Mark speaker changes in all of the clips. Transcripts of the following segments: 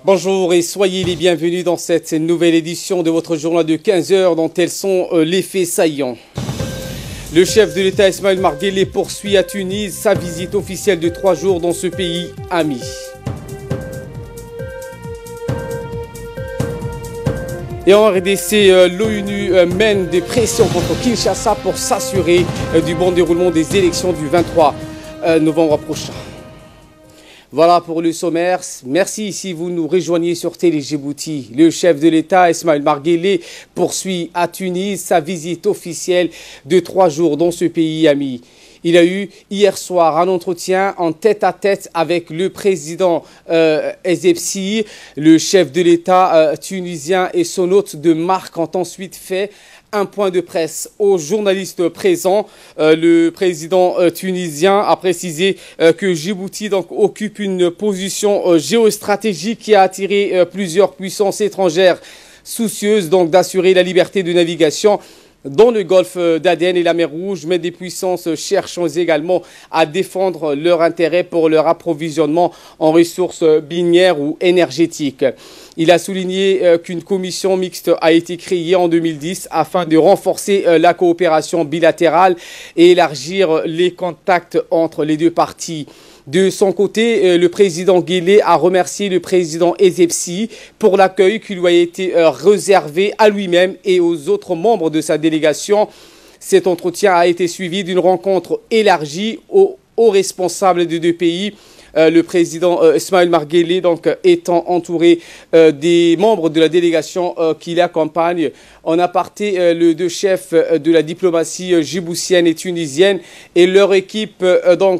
Speaker 1: Bonjour et soyez les bienvenus dans cette nouvelle édition de votre journal de 15 heures dont elles sont les faits saillants. Le chef de l'État Ismaël Omar Guelleh poursuit à Tunis sa visite officielle de 3 jours dans ce pays ami. Et en RDC, l'ONU mène des pressions contre Kinshasa pour s'assurer du bon déroulement des élections du 23 novembre prochain. Voilà pour le sommaire. Merci si vous nous rejoignez sur Télé Djibouti. Le chef de l'État, Ismaël Omar Guelleh, poursuit à Tunis sa visite officielle de 3 jours dans ce pays ami. Il a eu hier soir un entretien en tête-à-tête avec le président Essebsi. Le chef de l'État tunisien et son hôte de marque ont ensuite fait un point de presse aux journalistes présents. Le président tunisien a précisé que Djibouti occupe une position géostratégique qui a attiré plusieurs puissances étrangères soucieuses d'assurer la liberté de navigation dans le golfe d'Aden et la mer Rouge, mais des puissances cherchent également à défendre leurs intérêts pour leur approvisionnement en ressources minières ou énergétiques. Il a souligné qu'une commission mixte a été créée en 2010 afin de renforcer la coopération bilatérale et élargir les contacts entre les deux parties. De son côté, le président Guelleh a remercié le président Essebsi pour l'accueil qui lui a été réservé à lui-même et aux autres membres de sa délégation. Cet entretien a été suivi d'une rencontre élargie aux responsables des deux pays. Le président Ismaël Omar Guelleh étant entouré des membres de la délégation qui l'accompagnent. En aparté, les deux chefs de la diplomatie djiboutienne et tunisienne et leur équipe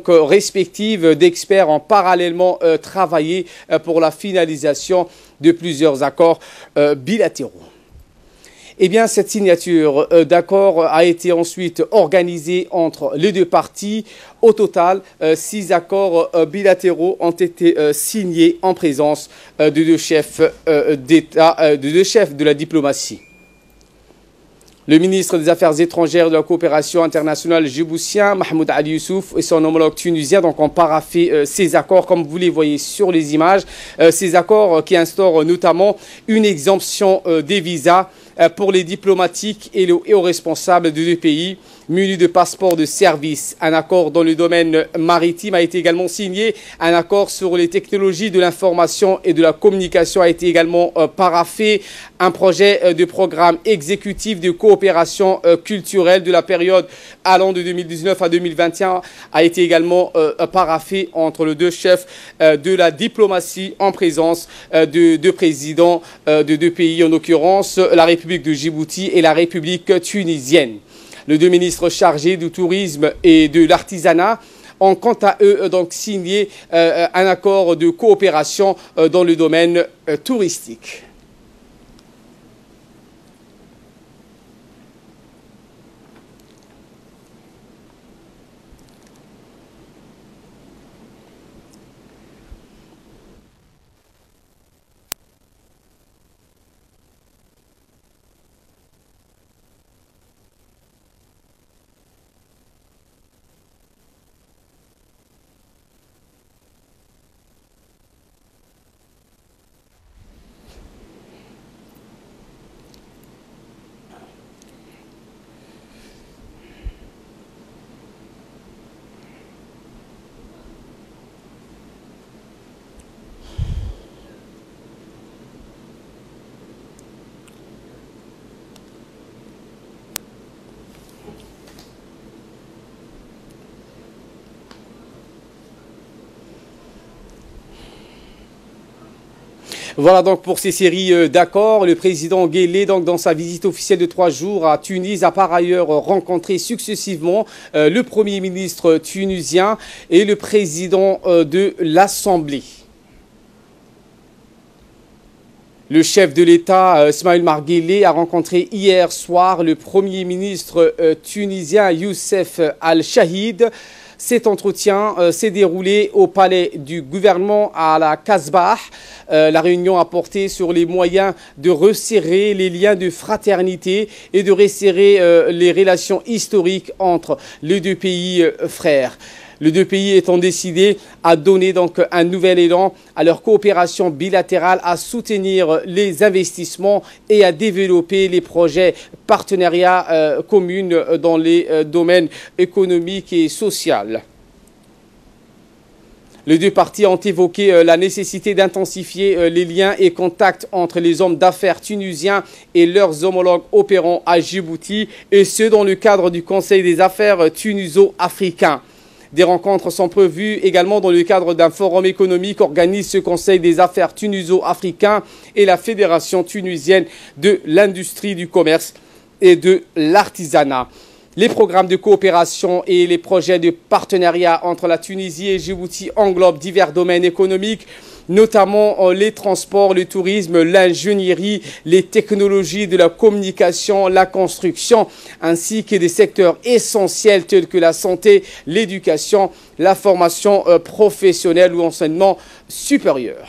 Speaker 1: respective d'experts ont parallèlement travaillé pour la finalisation de plusieurs accords bilatéraux. Eh bien, cette signature d'accord a été ensuite organisée entre les deux parties. Au total, 6 accords bilatéraux ont été signés en présence de deux chefs d'État, de deux chefs de la diplomatie. Le ministre des Affaires étrangères et de la coopération internationale djiboutien, Mahmoud Ali Youssouf, et son homologue tunisien ont paraphé ces accords, comme vous les voyez sur les images. Ces accords qui instaurent notamment une exemption des visas pour les diplomatiques et aux responsables de deux pays munis de passeports de service. Un accord dans le domaine maritime a été également signé. Un accord sur les technologies de l'information et de la communication a été également paraphé. Un projet de programme exécutif de coopération culturelle de la période allant de 2019 à 2021 a été également paraphé entre les deux chefs de la diplomatie en présence de deux présidents de deux pays, en l'occurrence la République de Djibouti et la République tunisienne. Les deux ministres chargés du tourisme et de l'artisanat ont quant à eux signé un accord de coopération dans le domaine touristique. Voilà donc pour ces séries d'accords. Le président Guelleh, dans sa visite officielle de 3 jours à Tunis, a par ailleurs rencontré successivement le Premier ministre tunisien et le président de l'Assemblée. Le chef de l'État, Ismaël Omar Guelleh, a rencontré hier soir le Premier ministre tunisien Youssef Al-Chahid. Cet entretien s'est déroulé au palais du gouvernement à la Casbah. La réunion a porté sur les moyens de resserrer les liens de fraternité et de resserrer les relations historiques entre les deux pays frères. Les deux pays étant décidés à donner donc un nouvel élan à leur coopération bilatérale, à soutenir les investissements et à développer les projets partenariats communs dans les domaines économiques et sociaux. Les deux parties ont évoqué la nécessité d'intensifier les liens et contacts entre les hommes d'affaires tunisiens et leurs homologues opérant à Djibouti, et ce dans le cadre du Conseil des affaires tuniso-africain. Des rencontres sont prévues également dans le cadre d'un forum économique qu'organise ce Conseil des affaires tuniso-africain et la Fédération tunisienne de l'industrie du commerce et de l'artisanat. Les programmes de coopération et les projets de partenariat entre la Tunisie et Djibouti englobent divers domaines économiques, notamment les transports, le tourisme, l'ingénierie, les technologies de la communication, la construction, ainsi que des secteurs essentiels tels que la santé, l'éducation, la formation professionnelle ou enseignement supérieur.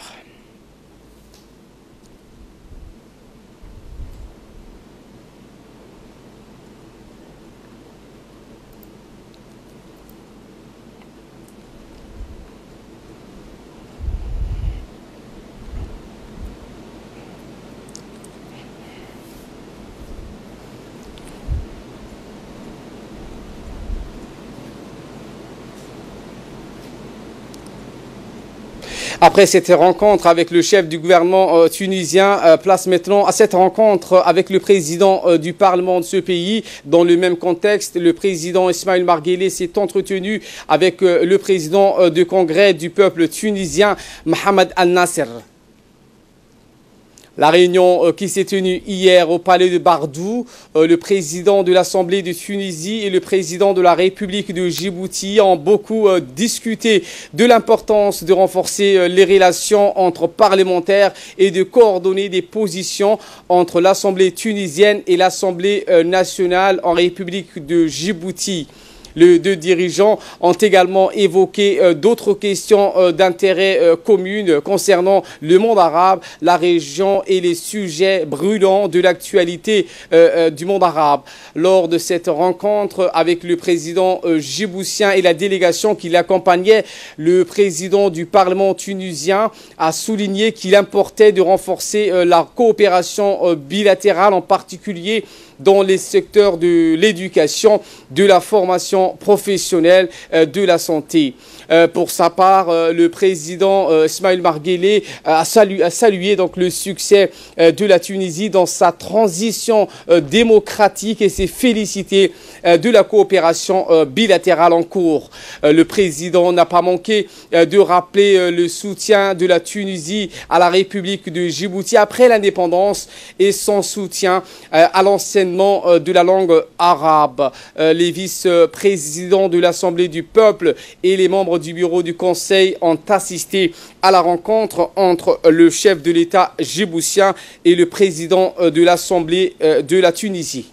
Speaker 1: Après cette rencontre avec le chef du gouvernement tunisien, place maintenant à cette rencontre avec le président du Parlement de ce pays. Dans le même contexte, le président Ismaël Marguelé s'est entretenu avec le président du Congrès du peuple tunisien, Mohamed Al-Nasser. La réunion qui s'est tenue hier au palais de Bardou, le président de l'Assemblée de Tunisie et le président de la République de Djibouti ont beaucoup discuté de l'importance de renforcer les relations entre parlementaires et de coordonner des positions entre l'Assemblée tunisienne et l'Assemblée nationale en République de Djibouti. Les deux dirigeants ont également évoqué d'autres questions d'intérêt commun concernant le monde arabe, la région et les sujets brûlants de l'actualité du monde arabe. Lors de cette rencontre avec le président djiboutien et la délégation qui l'accompagnait, le président du Parlement tunisien a souligné qu'il importait de renforcer la coopération bilatérale, en particulier dans les secteurs de l'éducation, de la formation professionnelle, de la santé. Pour sa part, le président Ismaël Marguelé a salué donc le succès de la Tunisie dans sa transition démocratique et s'est félicité de la coopération bilatérale en cours. Le président n'a pas manqué de rappeler le soutien de la Tunisie à la République de Djibouti après l'indépendance et son soutien à l'enseignement de la langue arabe. Les vice-présidents de l'Assemblée du peuple et les membres du bureau du Conseil ont assisté à la rencontre entre le chef de l'État djiboutien et le président de l'Assemblée de la Tunisie.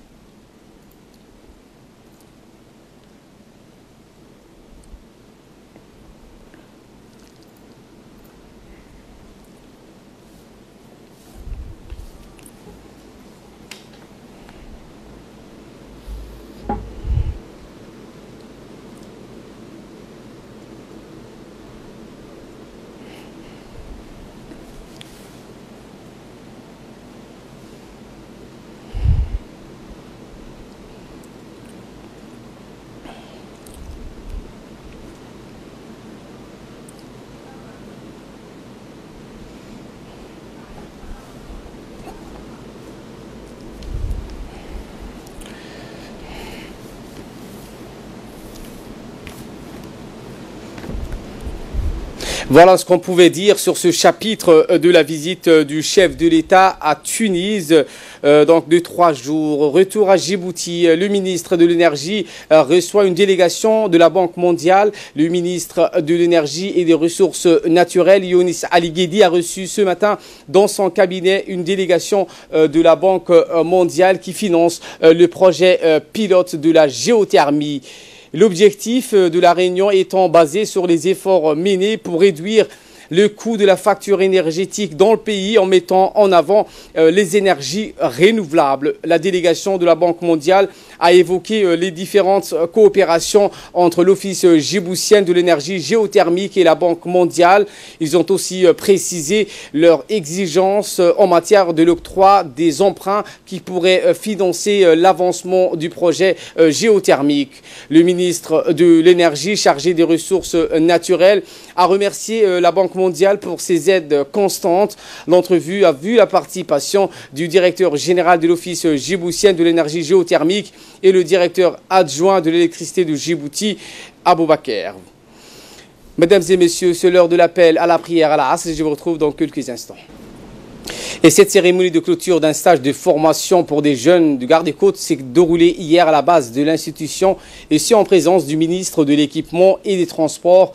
Speaker 1: Voilà ce qu'on pouvait dire sur ce chapitre de la visite du chef de l'État à Tunis, donc de 3 jours. Retour à Djibouti, le ministre de l'Énergie reçoit une délégation de la Banque mondiale. Le ministre de l'Énergie et des Ressources naturelles, Younis Ali Guedi, a reçu ce matin dans son cabinet une délégation de la Banque mondiale qui finance le projet pilote de la géothermie. L'objectif de la réunion étant basé sur les efforts menés pour réduire le coût de la facture énergétique dans le pays en mettant en avant les énergies renouvelables. La délégation de la Banque mondiale a évoqué les différentes coopérations entre l'Office djiboutien de l'énergie géothermique et la Banque mondiale. Ils ont aussi précisé leurs exigences en matière de l'octroi des emprunts qui pourraient financer l'avancement du projet géothermique. Le ministre de l'énergie chargé des ressources naturelles a remercié la Banque mondiale pour ses aides constantes. L'entrevue a vu la participation du directeur général de l'Office djiboutien de l'énergie géothermique et le directeur adjoint de l'électricité de Djibouti, Aboubaker. Mesdames et messieurs, c'est l'heure de l'appel à la prière à la Asr. Je vous retrouve dans quelques instants. Et cette cérémonie de clôture d'un stage de formation pour des jeunes du garde-côtes s'est déroulée hier à la base de l'institution, et c'est en présence du ministre de l'Équipement et des Transports,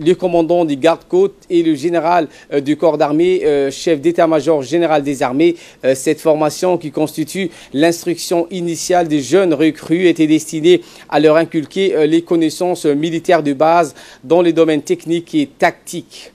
Speaker 1: le commandant des gardes-côtes et le général du corps d'armée, chef d'état-major général des armées. Cette formation, qui constitue l'instruction initiale des jeunes recrues, était destinée à leur inculquer les connaissances militaires de base dans les domaines techniques et tactiques.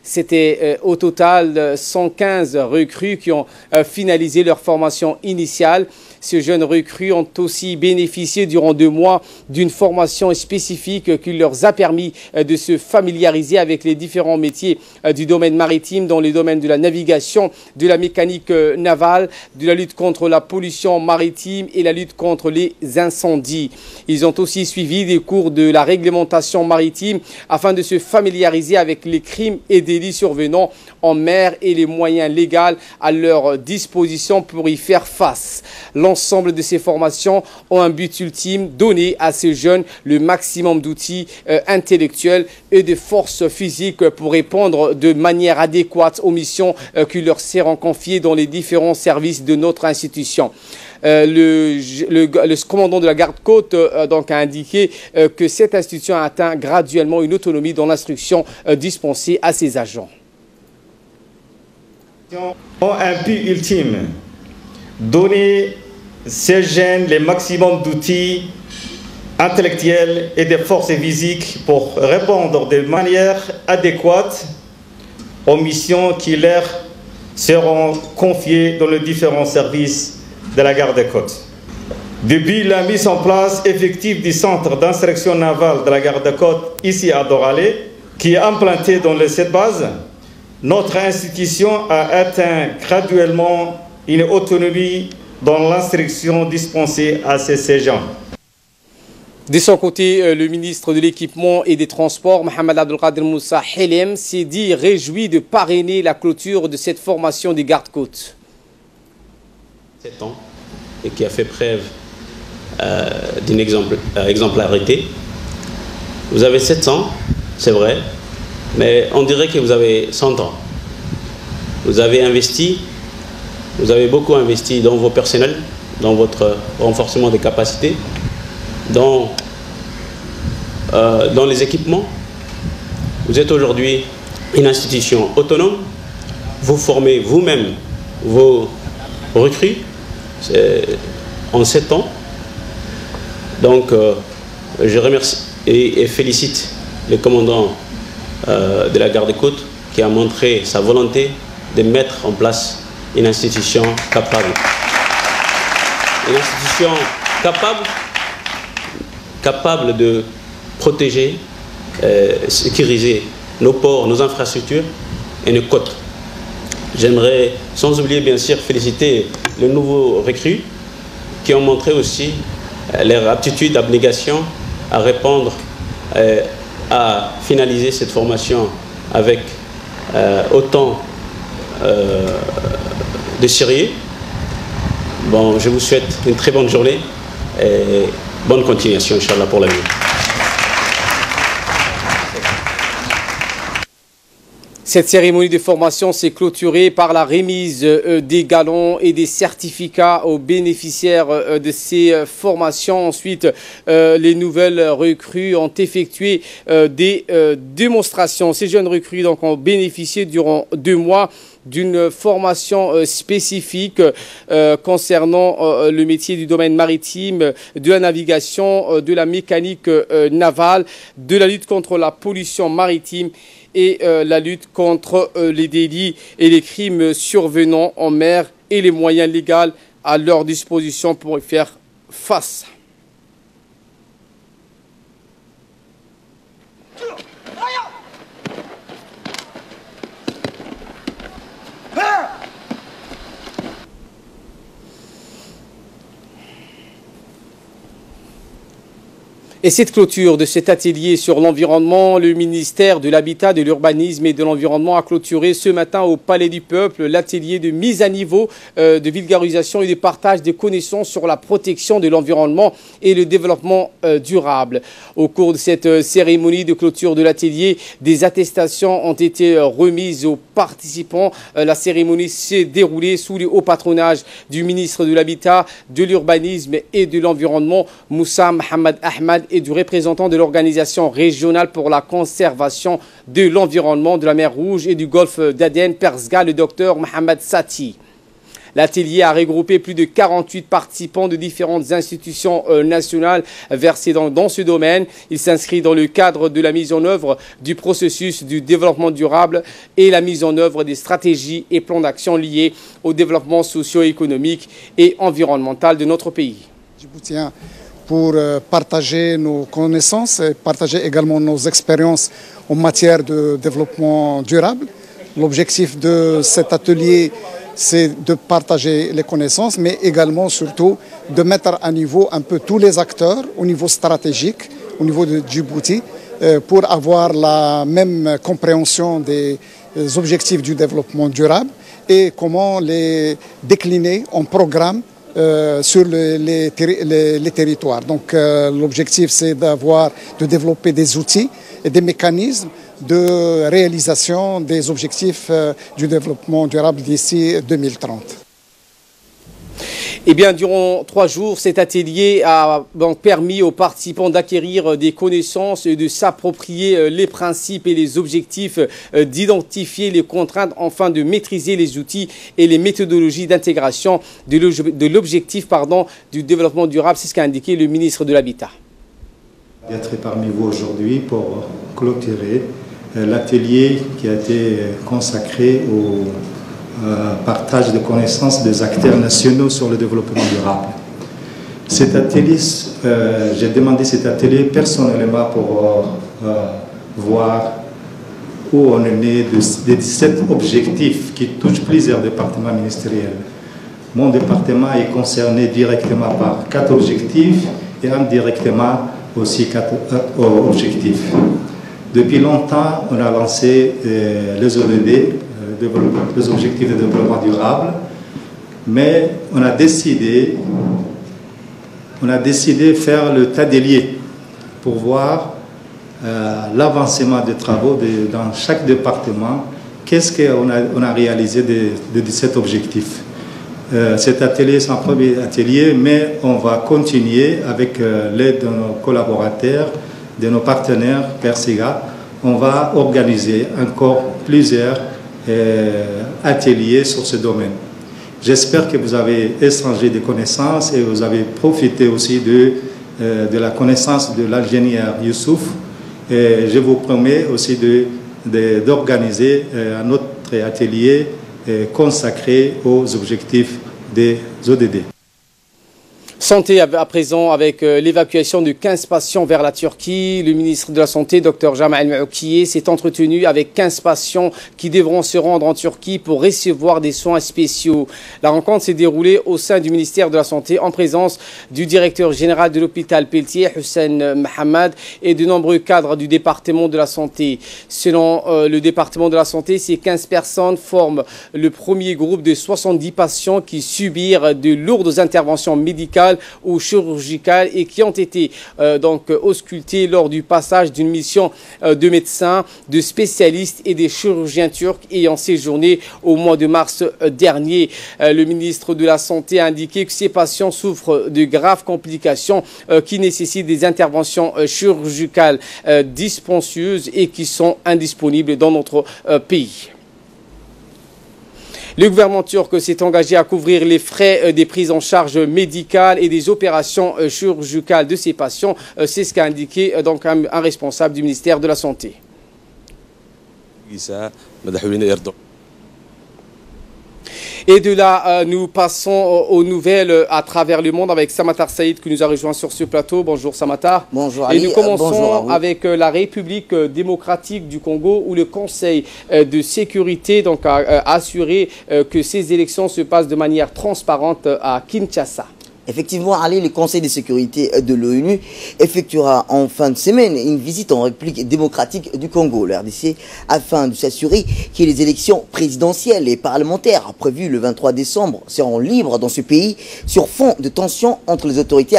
Speaker 1: C'était au total 115 recrues qui ont finalisé leur formation initiale. Ces jeunes recrues ont aussi bénéficié durant 2 mois d'une formation spécifique qui leur a permis de se familiariser avec les différents métiers du domaine maritime, dans les domaines de la navigation, de la mécanique navale, de la lutte contre la pollution maritime et la lutte contre les incendies. Ils ont aussi suivi des cours de la réglementation maritime afin de se familiariser avec les crimes et délits survenant en mer et les moyens légaux à leur disposition pour y faire face. L'ensemble de ces formations ont un but ultime: donner à ces jeunes le maximum d'outils intellectuels et de forces physiques pour répondre de manière adéquate aux missions qui leur seront confiées dans les différents services de notre institution. Le commandant de la garde-côte donc a indiqué que cette institution a atteint graduellement une autonomie dans l'instruction dispensée à ses agents.
Speaker 2: Ont un but ultime: donner ces jeunes le maximum d'outils intellectuels et de forces physiques pour répondre de manière adéquate aux missions qui leur seront confiées dans les différents services de la garde-côte. Depuis la mise en place effective du centre d'instruction navale de la garde-côte ici à Doralé, qui est implanté dans cette base, notre institution a atteint graduellement une autonomie dans l'instruction dispensée à ses agents.
Speaker 1: De son côté, le ministre de l'Équipement et des Transports, Mohamed Abdelkader Moussa Helem, s'est dit réjoui de parrainer la clôture de cette formation des gardes-côtes.
Speaker 3: 7 ans, et qui a fait preuve d'une exemplarité. Vous avez 7 ans, c'est vrai, mais on dirait que vous avez 100 ans. Vous avez investi, vous avez beaucoup investi dans vos personnels, dans votre renforcement des capacités, dans les équipements. Vous êtes aujourd'hui une institution autonome. Vous formez vous-même vos recrues en 7 ans. Donc, je remercie et félicite le commandant de la garde-côte qui a montré sa volonté de mettre en place une institution capable. Une institution capable de protéger, sécuriser nos ports, nos infrastructures et nos côtes. J'aimerais, sans oublier bien sûr, féliciter les nouveaux recrues qui ont montré aussi leur aptitude, abnégation à répondre, à finaliser cette formation avec autant de sérieux. Bon, je vous souhaite une très bonne journée et bonne continuation, Inch'Allah, pour l'avenir.
Speaker 1: Cette cérémonie de formation s'est clôturée par la remise des galons et des certificats aux bénéficiaires de ces formations. Ensuite, les nouvelles recrues ont effectué des démonstrations. Ces jeunes recrues donc ont bénéficié durant 2 mois d'une formation spécifique concernant le métier du domaine maritime, de la navigation, de la mécanique navale, de la lutte contre la pollution maritime et la lutte contre les délits et les crimes survenant en mer et les moyens légaux à leur disposition pour y faire face. Et cette clôture de cet atelier sur l'environnement, le ministère de l'Habitat, de l'Urbanisme et de l'Environnement a clôturé ce matin au Palais du Peuple l'atelier de mise à niveau, de vulgarisation et de partage des connaissances sur la protection de l'environnement et le développement durable. Au cours de cette cérémonie de clôture de l'atelier, des attestations ont été remises aux participants. La cérémonie s'est déroulée sous le haut patronage du ministre de l'Habitat, de l'Urbanisme et de l'Environnement, Moussa Mohamed Ahmed, et du représentant de l'Organisation régionale pour la conservation de l'environnement de la mer Rouge et du golfe d'Aden, Persga, le docteur Mohamed Sati. L'atelier a regroupé plus de 48 participants de différentes institutions nationales versées dans ce domaine. Il s'inscrit dans le cadre de la mise en œuvre du processus du développement durable et la mise en œuvre des stratégies et plans d'action liés au développement socio-économique et environnemental de notre pays.
Speaker 4: Djiboutien, pour partager nos connaissances et partager également nos expériences en matière de développement durable. L'objectif de cet atelier, c'est de partager les connaissances, mais également, surtout, de mettre à niveau un peu tous les acteurs au niveau stratégique, au niveau de Djibouti, pour avoir la même compréhension des objectifs du développement durable et comment les décliner en programme sur les territoires. Donc l'objectif, c'est de développer des outils et des mécanismes de réalisation des objectifs du développement durable d'ici 2030.
Speaker 1: Eh bien, durant 3 jours, cet atelier a donc permis aux participants d'acquérir des connaissances et de s'approprier les principes et les objectifs, d'identifier les contraintes, enfin de maîtriser les outils et les méthodologies d'intégration de l'objectif du développement durable. C'est ce qu'a indiqué le ministre de l'Habitat.
Speaker 5: D'être parmi vous aujourd'hui pour clôturer l'atelier qui a été consacré au partage de connaissances des acteurs nationaux sur le développement durable. Cet atelier, j'ai demandé cet atelier personnellement pour voir où on en est de 17 objectifs qui touchent plusieurs départements ministériels. Mon département est concerné directement par 4 objectifs et indirectement aussi 4 objectifs. Depuis longtemps, on a lancé les ODD, les objectifs de développement durable, mais on a décidé de faire le tas des liens pour voir l'avancement des travaux dans chaque département. Qu'est-ce qu'on a réalisé de cet objectif? Cet atelier, c'est un premier atelier, mais on va continuer avec l'aide de nos collaborateurs, de nos partenaires Persiga. On va organiser encore plusieurs ateliers sur ce domaine. J'espère que vous avez échangé des connaissances et vous avez profité aussi de la connaissance de l'ingénieur Youssouf. Et je vous promets aussi d'organiser un autre atelier consacré aux objectifs des ODD.
Speaker 1: Santé à présent avec l'évacuation de 15 patients vers la Turquie. Le ministre de la Santé, Dr Jamal Maoukié, s'est entretenu avec 15 patients qui devront se rendre en Turquie pour recevoir des soins spéciaux. La rencontre s'est déroulée au sein du ministère de la Santé en présence du directeur général de l'hôpital Pelletier, Hussein Mohamed, et de nombreux cadres du département de la Santé. Selon le département de la Santé, ces 15 personnes forment le premier groupe de 70 patients qui subirent de lourdes interventions médicales ou chirurgicales et qui ont été auscultés lors du passage d'une mission de médecins, de spécialistes et des chirurgiens turcs ayant séjourné au mois de mars dernier. Le ministre de la Santé a indiqué que ces patients souffrent de graves complications qui nécessitent des interventions chirurgicales dispendieuses et qui sont indisponibles dans notre pays. Le gouvernement turc s'est engagé à couvrir les frais des prises en charge médicales et des opérations chirurgicales de ces patients. C'est ce qu'a indiqué donc un responsable du ministère de la Santé. Et de là, nous passons aux nouvelles à travers le monde avec Samatar Saïd qui nous a rejoint sur ce plateau. Bonjour Samatar.
Speaker 6: Bonjour Ali.
Speaker 1: Et nous commençons avec la République démocratique du Congo où le Conseil de sécurité donc, a assuré que ces élections se passent de manière transparente à Kinshasa.
Speaker 6: Effectivement, Ali, le Conseil de sécurité de l'ONU effectuera en fin de semaine une visite en République démocratique du Congo, le RDC, afin de s'assurer que les élections présidentielles et parlementaires prévues le 23 décembre seront libres dans ce pays sur fond de tensions entre les autorités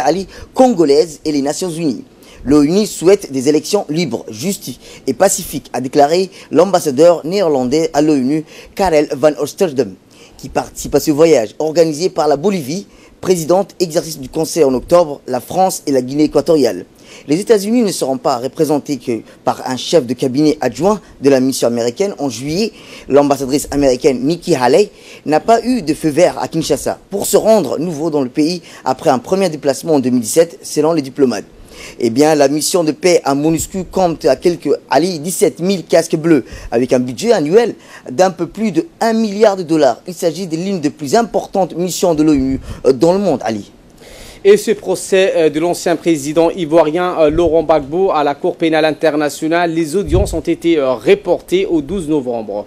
Speaker 6: congolaises et les Nations Unies. L'ONU souhaite des élections libres, justes et pacifiques, a déclaré l'ambassadeur néerlandais à l'ONU, Karel van Oosterdam, qui participe à ce voyage organisé par la Bolivie, présidente exercice du Conseil en octobre, la France et la Guinée équatoriale. Les États-Unis ne seront pas représentés que par un chef de cabinet adjoint de la mission américaine. En juillet, l'ambassadrice américaine Nikki Haley n'a pas eu de feu vert à Kinshasa pour se rendre nouveau dans le pays après un premier déplacement en 2017, selon les diplomates. Eh bien, la mission de paix à MONUSCO compte à 17 000 casques bleus, avec un budget annuel d'un peu plus de 1 milliard de dollars. Il s'agit de l'une des plus importantes missions de l'ONU dans le monde, Ali.
Speaker 1: Et ce procès de l'ancien président ivoirien Laurent Gbagbo à la Cour pénale internationale, les audiences ont été reportées au 12 novembre.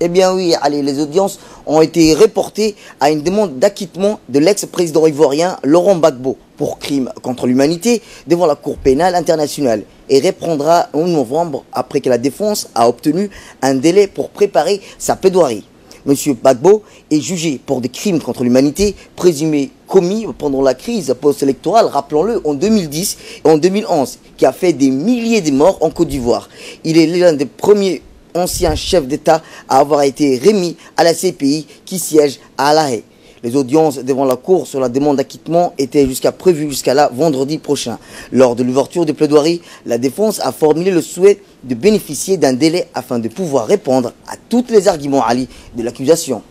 Speaker 6: Eh bien oui, allez, les audiences ont été reportées à une demande d'acquittement de l'ex-président ivoirien Laurent Gbagbo pour crime contre l'humanité devant la Cour pénale internationale et reprendra en novembre après que la défense a obtenu un délai pour préparer sa plaidoirie. Monsieur Gbagbo est jugé pour des crimes contre l'humanité présumés commis pendant la crise post-électorale, rappelons-le, en 2010 et en 2011, qui a fait des milliers de morts en Côte d'Ivoire. Il est l'un des premiers ancien chef d'État à avoir été remis à la CPI qui siège à La Haye. Les audiences devant la Cour sur la demande d'acquittement étaient prévues jusqu'à là vendredi prochain. Lors de l'ouverture des plaidoiries, la défense a formulé le souhait de bénéficier d'un délai afin de pouvoir répondre à tous les arguments de l'accusation.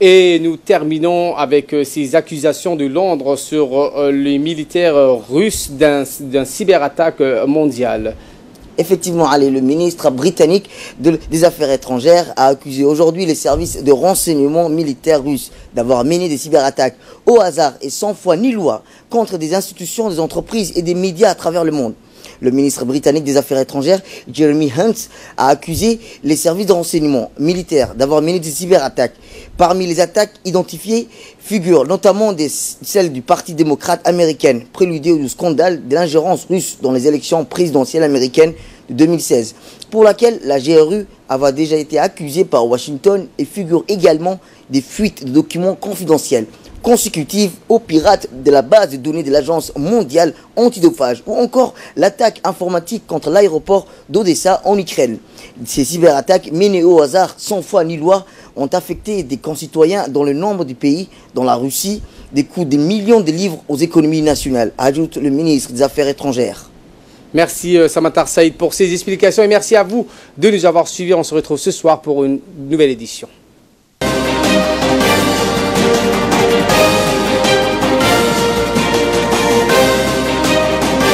Speaker 1: Et nous terminons avec ces accusations de Londres sur les militaires russes d'une cyberattaque mondiale.
Speaker 6: Effectivement, le ministre britannique des Affaires étrangères a accusé aujourd'hui les services de renseignement militaire russes d'avoir mené des cyberattaques au hasard et sans foi ni loi contre des institutions, des entreprises et des médias à travers le monde. Le ministre britannique des Affaires étrangères, Jeremy Hunt, a accusé les services de renseignement militaires d'avoir mené des cyberattaques. Parmi les attaques identifiées figurent notamment celles du Parti démocrate américain, préludées au scandale de l'ingérence russe dans les élections présidentielles américaines de 2016, pour laquelle la GRU avait déjà été accusée par Washington et figure également des fuites de documents confidentiels consécutives aux pirates de la base de données de l'Agence mondiale antidopage ou encore l'attaque informatique contre l'aéroport d'Odessa en Ukraine. Ces cyberattaques menées au hasard sans foi ni loi ont affecté des concitoyens dans le nombre de pays, dans la Russie, des coûts de millions de livres aux économies nationales, ajoute le ministre des Affaires étrangères.
Speaker 1: Merci Samatar Saïd pour ces explications et merci à vous de nous avoir suivis. On se retrouve ce soir pour une nouvelle édition.